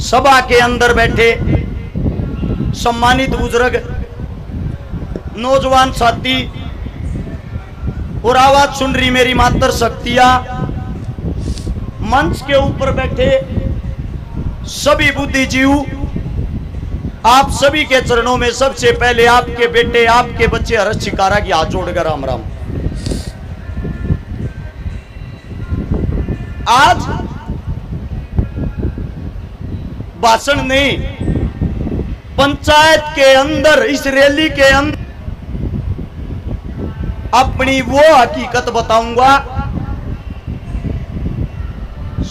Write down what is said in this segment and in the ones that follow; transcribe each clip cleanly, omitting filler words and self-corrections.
सभा के अंदर बैठे सम्मानित बुजुर्ग, नौजवान साथी और आवाज सुन रही मेरी मातर शक्तियां, मंच के ऊपर बैठे सभी बुद्धिजीव, आप सभी के चरणों में सबसे पहले आपके बेटे, आपके बच्चे हर्ष छिकारा की हाथ जोड़कर राम राम। आज भाषण नहीं, पंचायत के अंदर इस रैली के अंदर अपनी वो हकीकत बताऊंगा,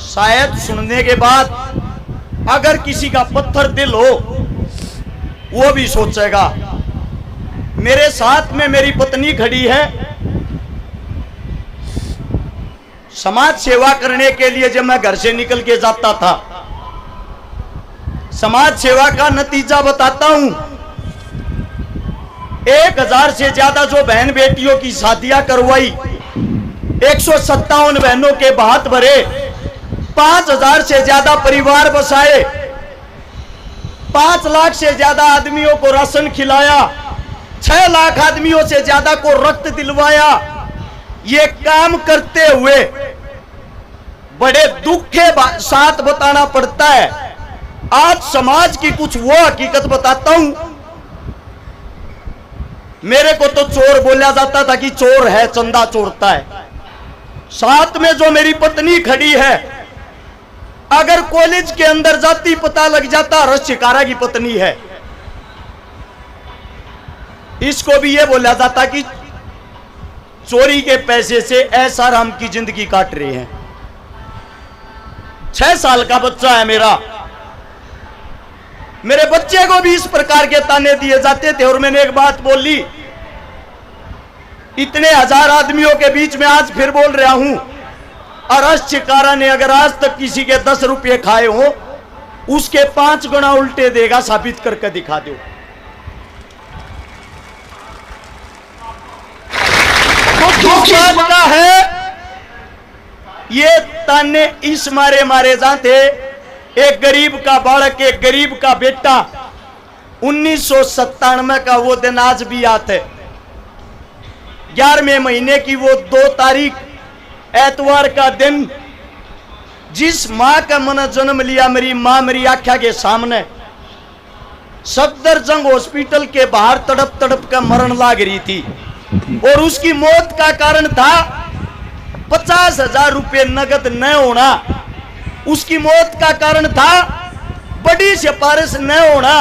शायद सुनने के बाद अगर किसी का पत्थर दिल हो वो भी सोचेगा। मेरे साथ में मेरी पत्नी खड़ी है। समाज सेवा करने के लिए जब मैं घर से निकल के जाता था, समाज सेवा का नतीजा बताता हूं। 1000 से ज्यादा जो बहन बेटियों की शादियां करवाई, 157 बहनों के हाथ भरे, 5000 से ज्यादा परिवार बसाए, 5 लाख से ज्यादा आदमियों को राशन खिलाया, 6 लाख आदमियों से ज्यादा को रक्त दिलवाया। ये काम करते हुए बड़े दुख के साथ बताना पड़ता है। आज समाज की कुछ वो हकीकत बताता हूं। मेरे को तो चोर बोला जाता था कि चोर है, चंदा चोरता है। साथ में जो मेरी पत्नी खड़ी है, अगर कॉलेज के अंदर जाती पता लग जाता हर्ष छिकारा की पत्नी है। इसको भी ये बोला जाता कि चोरी के पैसे से ऐसा राम की जिंदगी काट रहे हैं। 6 साल का बच्चा है मेरा, मेरे बच्चे को भी इस प्रकार के ताने दिए जाते थे। और मैंने एक बात बोली, इतने 1000 आदमियों के बीच में आज फिर बोल रहा हूं, हर्ष छिकारा ने अगर आज तक किसी के 10 रुपये खाए हो, उसके 5 गुना उल्टे देगा, साबित करके दिखा दो। तो दुख का है, ये ताने इस मारे मारे जाते। एक गरीब का बालक, एक गरीब का बेटा, 1997 का वो दिन आज भी याद है। 11वें महीने की वो 2 तारीख एतवार का दिन, जिस मां का मन जन्म लिया, मेरी मां मेरी आंखों के सामने सफदरजंग हॉस्पिटल के बाहर तड़प तड़प का मरण लाग रही थी। और उसकी मौत का कारण था 50,000 रुपये नगद न होना। उसकी मौत का कारण था बड़ी सिफारिश न होना।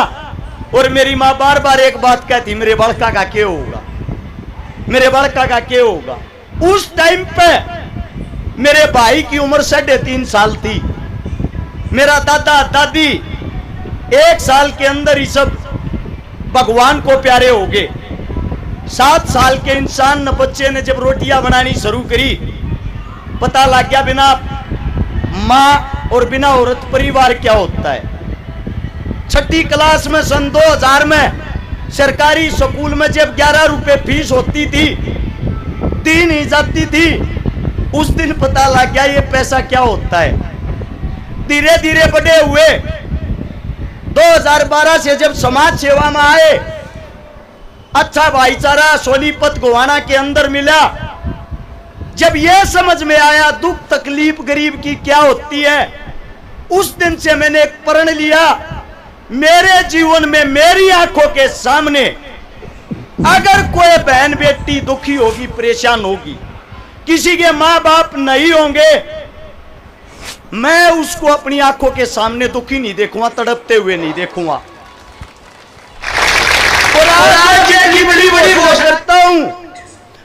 और मेरी मां बार बार एक बात कहती, मेरे बड़का का क्या होगा, मेरे बड़का का क्या होगा। उस टाइम पे मेरे भाई की उम्र 3.5 साल थी। मेरा दादा दादी 1 साल के अंदर ही सब भगवान को प्यारे हो गए। 7 साल के इंसान न बच्चे ने जब रोटियां बनानी शुरू करी, पता लग गया बिना मां और बिना औरत परिवार क्या होता है। 6ठी क्लास में सन 2000 में सरकारी स्कूल में जब 11 रुपए फीस होती थी, 3 ही जाती थी, उस दिन पता लग गया ये पैसा क्या होता है। धीरे धीरे बड़े हुए, 2012 से जब समाज सेवा में आए, अच्छा भाईचारा सोनीपत गोवाना के अंदर मिला। जब यह समझ में आया दुख तकलीफ गरीब की क्या होती है, उस दिन से मैंने एक प्रण लिया, मेरे जीवन में मेरी आंखों के सामने अगर कोई बहन बेटी दुखी होगी, परेशान होगी, किसी के मां बाप नहीं होंगे, मैं उसको अपनी आंखों के सामने दुखी नहीं देखूंगा, तड़पते हुए नहीं देखूंगा। और आज की बड़ी बड़ी घोषणा करता हूं,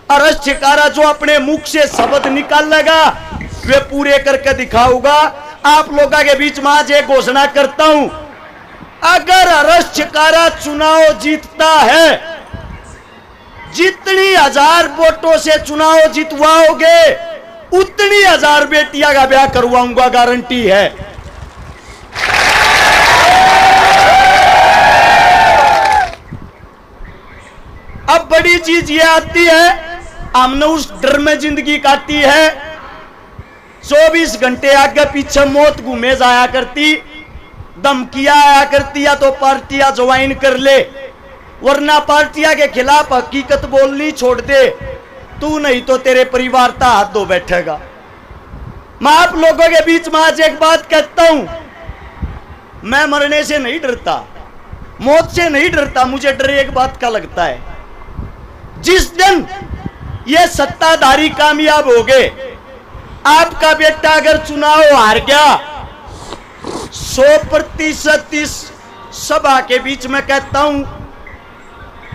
हर्ष छिकारा जो अपने मुख से शब्द निकालेगा वे पूरे करके दिखाऊंगा। आप लोगों के बीच में आज एक घोषणा करता हूं, अगर हर्ष छिकारा चुनाव जीतता है, जितनी 1000 वोटों से चुनाव जितवाओगे, उतनी 1000 बेटियां का ब्याह करवाऊंगा, गारंटी है। अब बड़ी चीज ये आती है, हमने उस डर में जिंदगी काटी है। 24 घंटे आगे पीछे मौत घूमे जाया करती। धमकियां आया करती या तो पार्टियां ज्वाइन कर ले, वरना पार्टियां के खिलाफ हकीकत बोलनी छोड़ दे। तू नहीं तो तेरे परिवार का हाथ धो बैठेगा। मैं आप लोगों के बीच में आज एक बात कहता हूं, मैं मरने से नहीं डरता, मौत से नहीं डरता। मुझे डर एक बात का लगता है, जिस दिन ये सत्ताधारी कामयाब हो गए, आपका बेटा अगर चुनाव हार गया, 100% इस सभा के बीच में कहता हूं,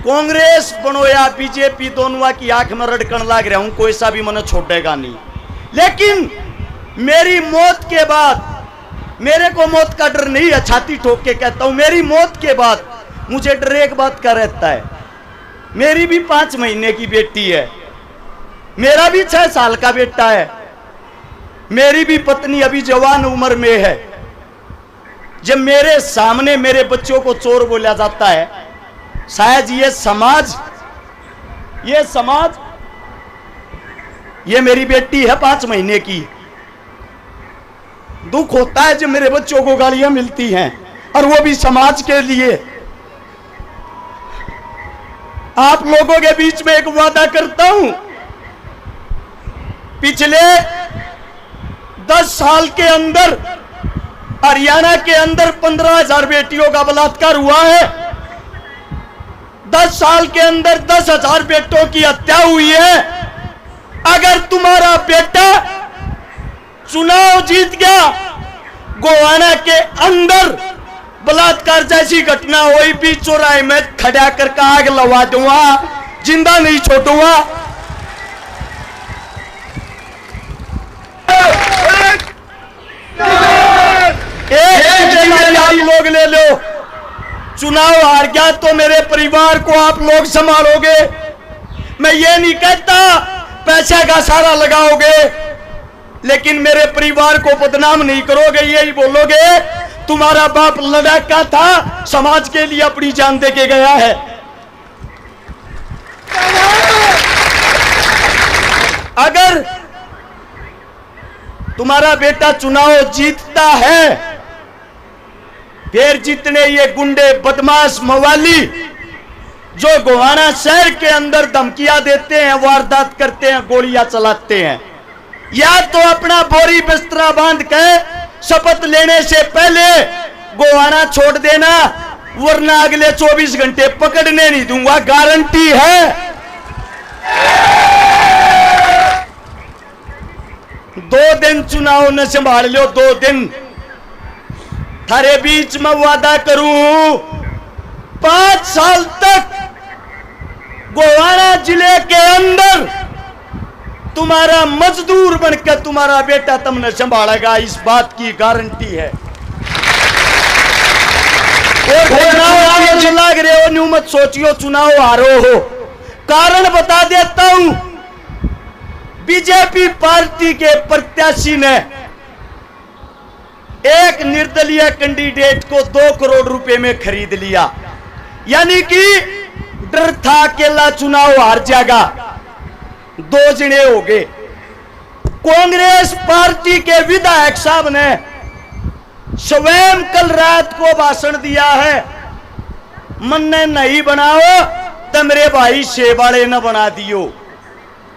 कांग्रेस बनो या बीजेपी, दोनों की आंख में रड़कन लाग रहा हूं, कोई सा भी मन छोड़ेगा नहीं। लेकिन मेरी मौत के बाद, मेरे को मौत का डर नहीं है, छाती ठोक के कहता हूं, मेरी मौत के बाद मुझे डर एक बात का रहता है, मेरी भी 5 महीने की बेटी है, मेरा भी 6 साल का बेटा है, मेरी भी पत्नी अभी जवान उम्र में है। जब मेरे सामने मेरे बच्चों को चोर बोला जाता है, शायद ये समाज, ये मेरी बेटी है 5 महीने की, दुख होता है जब मेरे बच्चों को गालियां मिलती हैं, और वो भी समाज के लिए। आप लोगों के बीच में एक वादा करता हूं, पिछले 10 साल के अंदर हरियाणा के अंदर 15,000 बेटियों का बलात्कार हुआ है। 10 साल के अंदर 10,000 बेटों की हत्या हुई है। अगर तुम्हारा बेटा चुनाव जीत गया, गोवाना के अंदर बलात्कार जैसी घटना हुई भी, चौराहे में खड़ा करके आग लगा दूंगा, जिंदा नहीं छोड़ूंगा। आप लोग ले लो, चुनाव हार गया तो मेरे परिवार को आप लोग संभालोगे। मैं ये नहीं कहता पैसे का सारा लगाओगे, लेकिन मेरे परिवार को बदनाम नहीं करोगे। यही बोलोगे तुम्हारा बाप लड़ाका था, समाज के लिए अपनी जान दे के गया है। अगर तुम्हारा बेटा चुनाव जीतता है, फिर जितने ये गुंडे बदमाश मवाली जो गोवाना शहर के अंदर धमकियां देते हैं, वारदात करते हैं, गोलियां चलाते हैं, या तो अपना बोरी बिस्तरा बांध के शपथ लेने से पहले गोवाना छोड़ देना, वरना अगले 24 घंटे पकड़ने नहीं दूंगा, गारंटी है। 2 दिन चुनाव न संभाल लो, 2 दिन थारे बीच में वादा करूं, 5 साल तक गोवाना जिले के अंदर तुम्हारा मजदूर बनकर तुम्हारा बेटा तुमने संभालेगा, इस बात की गारंटी है। और चुनाव लग रहे हो, न्यू मत सोचियो चुनाव हारो हो। कारण बता देता हूं, बीजेपी पार्टी के प्रत्याशी ने एक निर्दलीय कैंडिडेट को 2 करोड़ रुपए में खरीद लिया, यानी कि डर था अकेला चुनाव हार जाएगा, 2 जने हो गए। कांग्रेस पार्टी के विधायक साहब ने स्वयं कल रात को भाषण दिया है, मन ने नहीं बनाओ तो मेरे भाई शेवाड़े न बना दियो,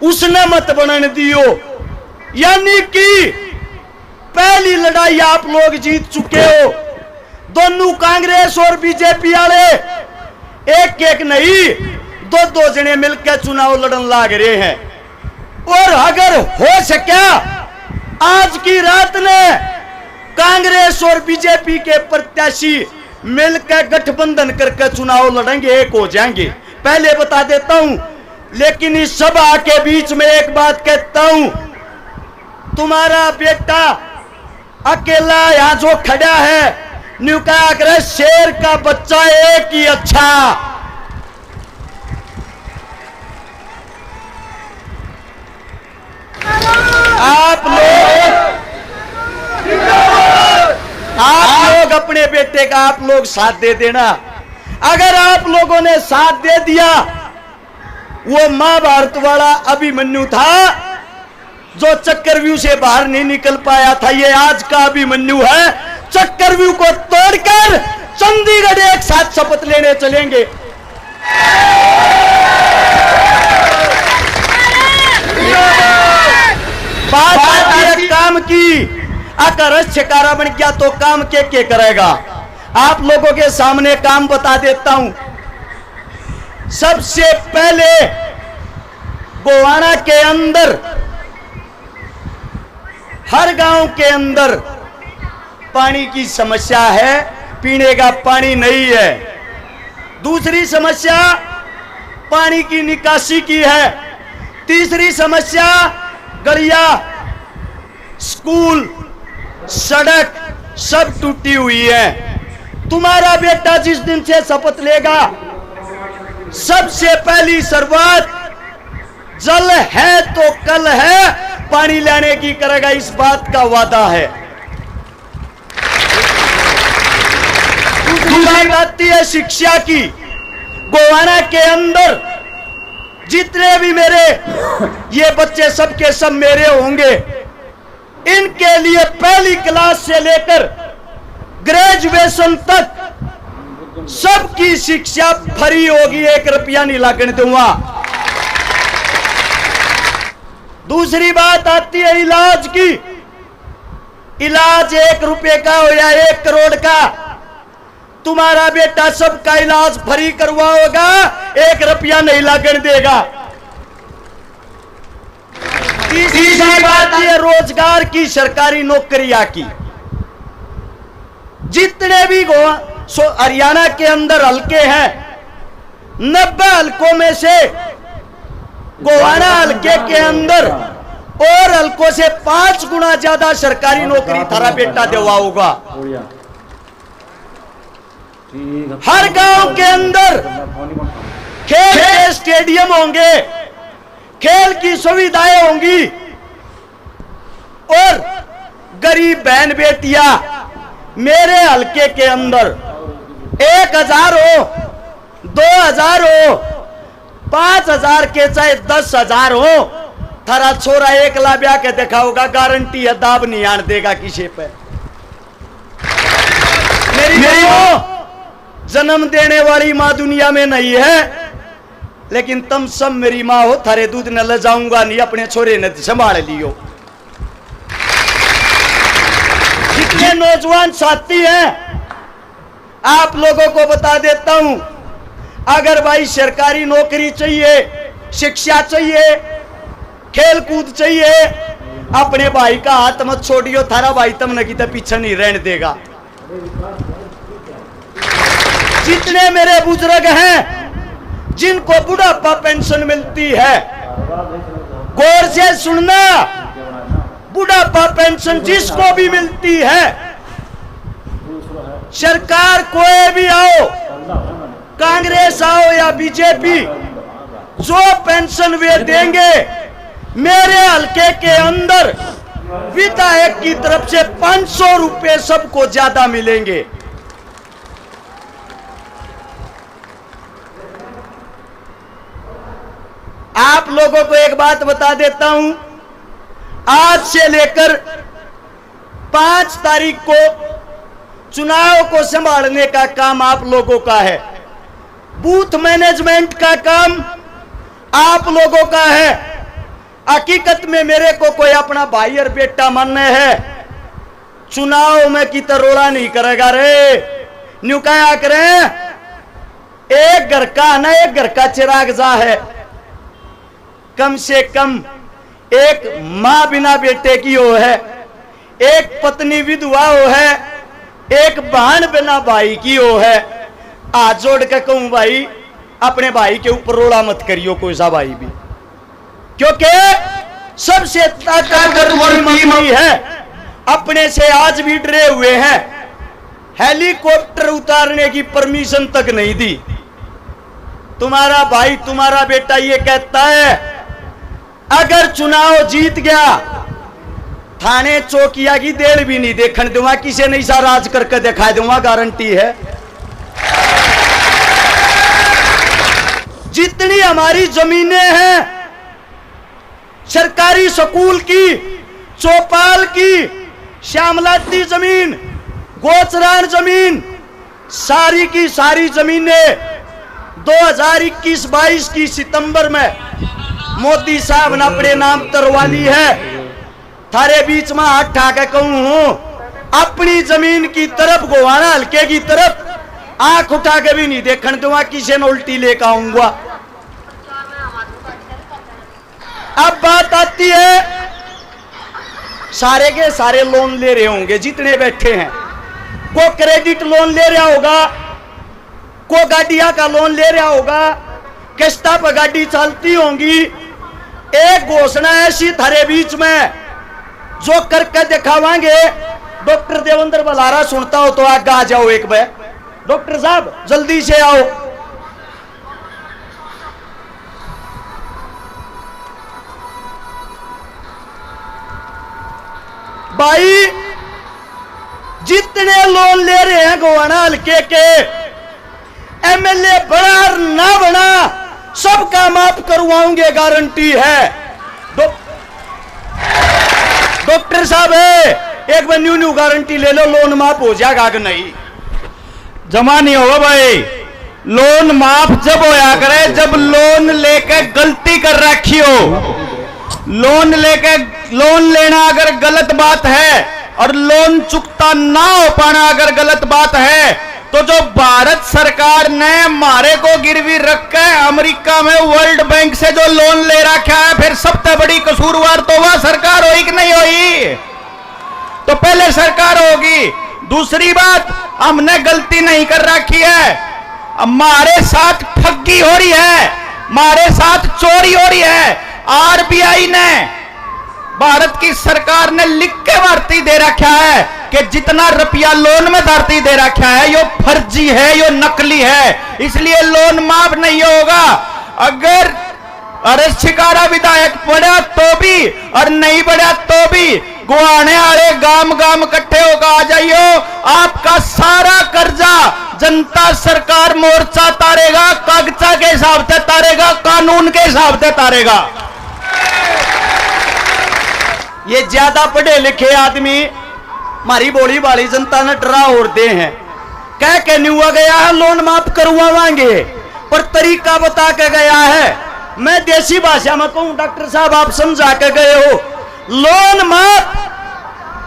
उसने मत बनने दियो। यानी कि पहली लड़ाई आप लोग जीत चुके हो। दोनों कांग्रेस और बीजेपी वाले एक नहीं 2 जने मिलकर चुनाव लड़न लाग रहे हैं। और अगर हो सका आज की रात ने कांग्रेस और बीजेपी के प्रत्याशी मिलकर गठबंधन करके चुनाव लड़ेंगे, एक हो जाएंगे, पहले बता देता हूं। लेकिन इस सभा के बीच में एक बात कहता हूं, तुम्हारा बेटा अकेला यहां जो खड़ा है, न्यू कहा करे शेर का बच्चा एक ही अच्छा। आप लोग अपने बेटे का आप लोग साथ दे देना। अगर आप लोगों ने साथ दे दिया, वो महाभारत वाला अभिमन्यु था जो चक्रव्यूह से बाहर नहीं निकल पाया था, ये आज का अभिमन्यु है, चक्रव्यूह को तोड़ सब एक साथ शपथ लेने चलेंगे। बात आती है काम की, अगर छिकारा बन गया तो काम के करेगा। आप लोगों के सामने काम बता देता हूं। सबसे पहले गोवाना के अंदर, हर गांव के अंदर पानी की समस्या है, पीने का पानी नहीं है। दूसरी समस्या पानी की निकासी की है। तीसरी समस्या गलियां, स्कूल, सड़क सब टूटी हुई है। तुम्हारा बेटा जिस दिन से शपथ लेगा, सबसे पहली शुरुआत जल है तो कल है, पानी लाने की करेगा, इस बात का वादा है। दूसरी बात आती है शिक्षा की। गोवाना के अंदर जितने भी मेरे ये बच्चे सबके सब मेरे होंगे, इनके लिए पहली क्लास से लेकर ग्रेजुएशन तक सबकी शिक्षा फ्री होगी, 1 रुपया नहीं लगने दूंगा। दूसरी बात आती है इलाज की। इलाज 1 रुपये का हो या 1 करोड़ का, तुम्हारा बेटा सबका इलाज फ्री करवाओगा, 1 रुपया नहीं लगने देगा। तीसरी बात है रोजगार की, सरकारी नौकरियां की। जितने भी हरियाणा के अंदर हलके हैं, 90 हलकों में से गोवाना हलके के अंदर और हलकों से 5 गुना ज्यादा सरकारी नौकरी थारा बेटा दिलवाऊंगा। हर गांव के अंदर खेल के स्टेडियम होंगे, खेल की सुविधाएं होंगी, और गरीब बहन बेटियां मेरे हलके के अंदर 1000 हो, 2000 हो, 5000 के चाहे 10,000 हो, थारा छोरा 1 लाख ब्याह के दिखाओगा, गारंटी है दाब नहीं आन देगा किसी पे। मेरी मां जन्म देने वाली मां दुनिया में नहीं है, लेकिन तुम सब मेरी मां हो, थारे दूध न ले जाऊंगा नहीं, अपने छोरे ने संभाल लियो। जितने नौजवान साथी हैं, आप लोगों को बता देता हूं, अगर भाई सरकारी नौकरी चाहिए, शिक्षा चाहिए, खेल कूद चाहिए, अपने भाई का हाथ मत छोड़ियो, थारा भाई तुमने की तो पीछे नहीं रहने देगा। जितने मेरे बुजुर्ग हैं जिनको बुढ़ापा पेंशन मिलती है, गौर से सुनना, बुढ़ापा पेंशन जिसको भी मिलती है, सरकार कोई भी आओ, कांग्रेस आओ या बीजेपी, जो पेंशन वे देंगे, मेरे हलके के अंदर विधायक की तरफ से 500 रुपए सबको ज्यादा मिलेंगे। आप लोगों को एक बात बता देता हूं, आज से लेकर 5 तारीख को चुनाव को संभालने का काम आप लोगों का है। बूथ मैनेजमेंट का काम आप लोगों का है। हकीकत में मेरे को कोई अपना भाई और बेटा मानने है, चुनाव में की तरोड़ा नहीं करेगा रे। न्यू क्या करें, एक घर का ना एक घर का चिराग जा है, कम से कम एक मां बिना बेटे की हो है, एक पत्नी विधवा हो है, एक बहन बिना भाई की हो है। हाथ जोड़ के कहूं भाई, अपने भाई के ऊपर रोड़ा मत करियो कोई सा भाई भी, क्योंकि सबसे ताकतवर मंत्री है, अपने से आज भी डरे हुए हैं। हेलीकॉप्टर उतारने की परमिशन तक नहीं दी। तुम्हारा भाई, तुम्हारा बेटा ये कहता है, अगर चुनाव जीत गया, थाने चौकिया की देर भी नहीं देखने दूंगा, किसी ने ऐसा राज करके दिखा दूंगा, गारंटी है। जितनी हमारी जमीनें हैं, सरकारी स्कूल की, चौपाल की, श्यामलाती जमीन, गोचरान जमीन, सारी की सारी जमीनें 2021-22 की सितंबर में मोदी साहब ने अपने नाम तरवा ली है। थारे बीच में हाथ उठा के कहूं हूं, अपनी जमीन की तरफ, गोवाना हल्के की तरफ आंख उठा के भी नहीं देखने दूंगा, किसी ने उल्टी लेकर आऊंगा। अब बात आती है, सारे के सारे लोन ले रहे होंगे जितने बैठे हैं। को क्रेडिट लोन ले रहा होगा, को गाड़िया का लोन ले रहा होगा, किस्ता पर गाड़ी चलती होंगी। एक घोषणा ऐसी थारे बीच में जो करके दिखावांगे। डॉक्टर देवेंद्र बलारा सुनता हो तो आगे आ जाओ एक बार। डॉक्टर साहब जल्दी से आओ। भाई जितने लोन ले रहे हैं गोवाना हल्के के, एमएलए बना और ना बना सबका माफ करवाऊंगे, गारंटी है। डॉक्टर साहब एक बार न्यू गारंटी ले लो, लोन माफ हो जाएगा कि नहीं? जमा नहीं होगा भाई। लोन माफ जब होया करे जब लोन लेके गलती कर रखी हो। लोन लेना अगर गलत बात है और लोन चुकता ना हो पाना अगर गलत बात है, तो जो भारत सरकार ने हमारे को गिरवी रख के अमेरिका में वर्ल्ड बैंक से जो लोन ले रखा है, फिर सबसे बड़ी कसूरवार तो वह सरकार होगी कि नहीं होगी? तो पहले सरकार होगी। दूसरी बात, हमने गलती नहीं कर रखी है, हमारे साथ ठगी हो रही है, हमारे साथ चोरी हो रही है। आरबीआई ने, भारत की सरकार ने लिख के भर्ती दे रखा है कि जितना रुपया लोन में धरती दे रखा है यो फर्जी है, यो नकली है, इसलिए लोन माफ नहीं होगा। अगर अरे शिकारा विधायक बढ़ा तो भी और नहीं बढ़ा तो भी गुआने वाले गांव गांव इकट्ठे होकर आ जाइयो। आपका सारा कर्जा जनता सरकार मोर्चा तारेगा, कागजा के हिसाब से तारेगा, कानून के हिसाब से तारेगा। ये ज्यादा पढ़े लिखे आदमी हमारी बोली वाली जनता ने डरा और दे हैं, कह के नहीं हुआ गया है लोन माफ करवाएंगे, पर तरीका बता के गया है। मैं देसी भाषा में कहूं, डॉक्टर साहब आप समझा के गए हो, लोन माफ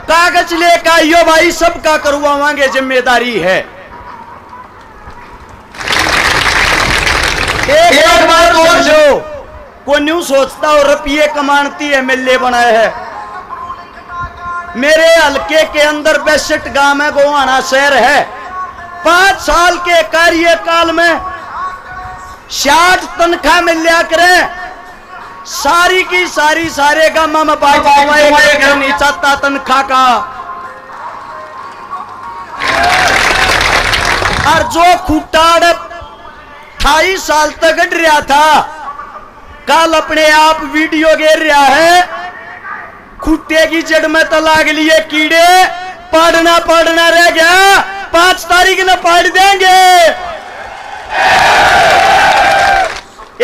कागज लेकर आइयो भाई, सबका करवाएंगे, जिम्मेदारी है। एक बात और जो को न्यू सोचता हो रुपये कमाती एमएलए बनाए है। मेरे हल्के के अंदर 62 गांव है, गोवाना शहर है। 5 साल के कार्यकाल में 60 तनख्वाह मिल लिया करें, सारी की सारी सारे गांव में बाबा नहीं चाहता तनख्वाह का। और जो खूटाड़ 28 साल तक गढ़ रहा था, कल अपने आप वीडियो घेर रहा है, खुट्टे की जड़ में तो लाग लिए कीड़े, पढ़ना रह गया, 5 तारीख न पढ़ देंगे।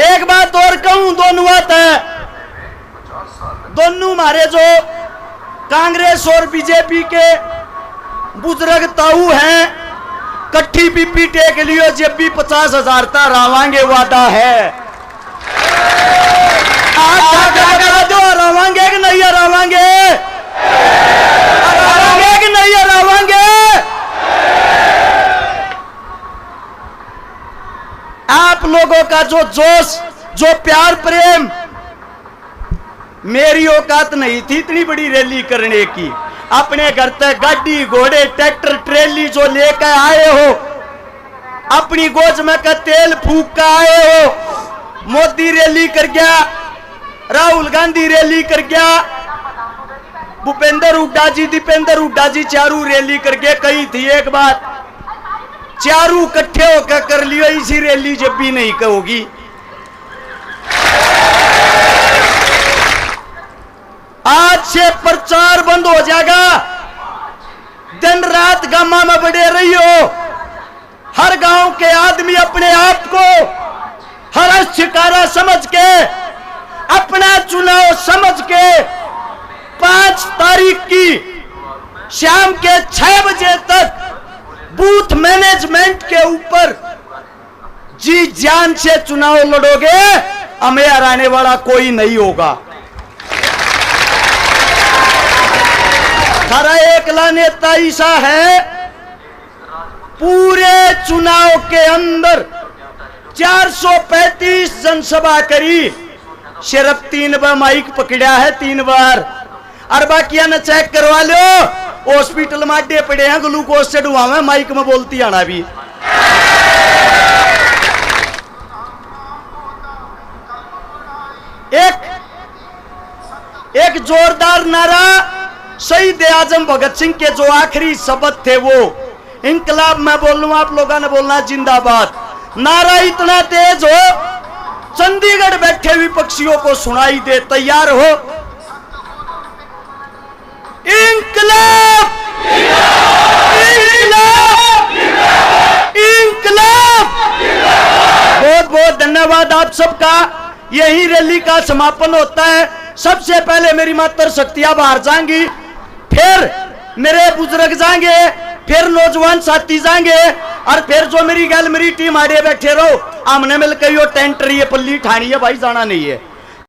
एक बात और कहूं, दोनों बात है, दोनों हमारे जो कांग्रेस और बीजेपी के बुजुर्ग ताऊ हैं, कट्ठी पीपी टेक लियो, जब भी 50,000 तक रावांगे, वादा है। रावांगे कि नहीं रावांगे? रावांगे कि नहीं रावांगे? आप लोगों का जो जोश, जो प्यार प्रेम, मेरी औकात नहीं थी इतनी बड़ी रैली करने की। अपने घर तक गाड़ी घोड़े ट्रैक्टर ट्रेली जो लेकर आए हो, अपनी गोज में का तेल फूक कर आए हो। मोदी रैली कर गया, राहुल गांधी रैली कर गया, भूपेंद्र हुड्डा जी, दीपेंद्र हुड्डा जी चारू रैली करके कही थी एक बात, चारू इकट्ठे होकर कर लियो, इसी रैली जब भी नहीं कहोगी। आज से प्रचार बंद हो जाएगा, दिन रात गामा में बड़े रही हो। हर गांव के आदमी अपने आप को हर शिकारा समझ के, अपना चुनाव समझ के 5 तारीख की शाम के 6 बजे तक बूथ मैनेजमेंट के ऊपर जी जान से चुनाव लड़ोगे, हमें हराने वाला कोई नहीं होगा। हरा एकला नेता ऐसा है, पूरे चुनाव के अंदर 435 जनसभा करी, सिर्फ 3 बार माइक पकड़ा है, 3 बार। और बाकी न चेक करवा लो, हॉस्पिटल में अड्डे पड़े हैं, ग्लूकोज से डुबावे, माइक में बोलती आना भी। एक जोरदार नारा शहीद आजम भगत सिंह के जो आखिरी शब्द थे वो, इंकलाब मैं बोल लूं, आप लोगों ने बोलना जिंदाबाद। नारा इतना तेज हो चंडीगढ़ बैठे विपक्षियों को सुनाई दे। तैयार हो? इंकलाब, इंकलाब, इंकलाब। बहुत बहुत धन्यवाद आप सबका। यही रैली का समापन होता है। सबसे पहले मेरी मातर शक्तियां बाहर जाएंगी, फिर मेरे बुजुर्ग जाएंगे, फिर नौजवान साथी जाएंगे, और फिर जो मेरी गैल मेरी टीम आड़े बैठे रहो, आमने मिलकर यो टेंट रही है, पल्ली ठानी है भाई, जाना नहीं है।